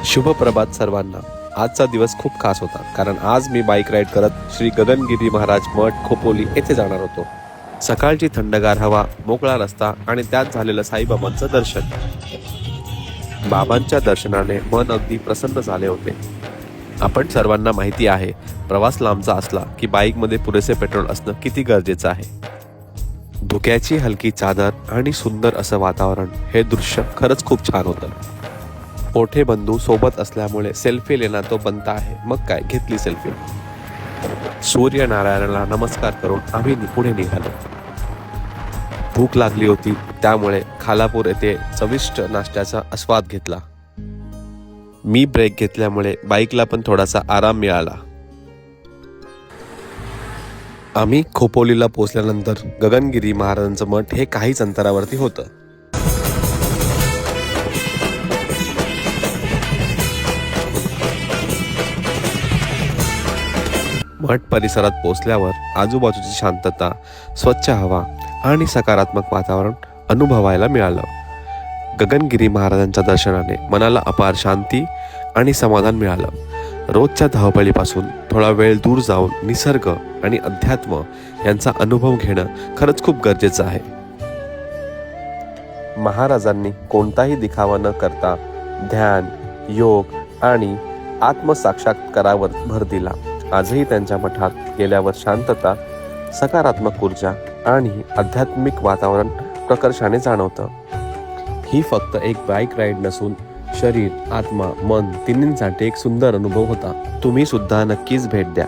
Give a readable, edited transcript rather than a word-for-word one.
शुभ प्रभात सर्वांना। आजचा दिवस खूप खास होता, कारण आज मी बाईक राईड करत श्री गगनगिरी महाराज मठ खोपोली येथे जाणार होतो। सकाळची थंडगार हवा, मोकळा रस्ता आणि त्यात झालेलं साईबाबांचं दर्शन। बाबांच्या दर्शनाने मन अगदी प्रसन्न झाले होते। आपण सर्वांना माहिती आहे, प्रवास लांबचा असला की बाईकमध्ये पुरेसे पेट्रोल असणं किती गरजेचं आहे। धुक्याची हलकी चादर आणि सुंदर असं वातावरण, हे दृश्य खरंच खूप छान होतं। मोठे बंधू सोबत असल्यामुळे सेल्फी लेना तो बनता आहे। मग काय, घेतली सेल्फी। सूर्यनारायणाला नमस्कार करून आम्ही पुढे निघालो। भूक लागली होती, त्यामुळे खालापूर येथे चविष्ट नाश्त्याचा आस्वाद घेतला। मी ब्रेक घेतल्यामुळे बाईकला पण थोडासा आराम मिळाला। आम्ही खोपोलीला पोहोचल्यानंतर गगनगिरी महाराजांचं मठ हे काहीच अंतरावरती होतं। मठ परिसरात पोहोचल्यावर आजूबाजूची शांतता, स्वच्छ हवा आणि सकारात्मक वातावरण अनुभवायला मिळालं। गगनगिरी महाराजांच्या दर्शनाने मनाला अपार शांती आणि समाधान मिळालं। रोजच्या धावपळीपासून थोडा वेळ दूर जाऊन निसर्ग आणि अध्यात्म यांचा अनुभव घेणं खरंच खूप गरजेचं आहे। महाराजांनी कोणताही दिखावा न करता ध्यान, योग आणि आत्मसाक्षात्कारावर भर दिला। आजही त्यांच्या मठात गेल्यावर शांतता, सकारात्मक ऊर्जा आणि आध्यात्मिक वातावरण प्रकर्षाने जाणवतं। ही फक्त एक बाईक राईड नसून शरीर, आत्मा, मन तिन्हींसाठी एक सुंदर अनुभव होता। तुम्ही सुद्धा नक्कीच भेट द्या।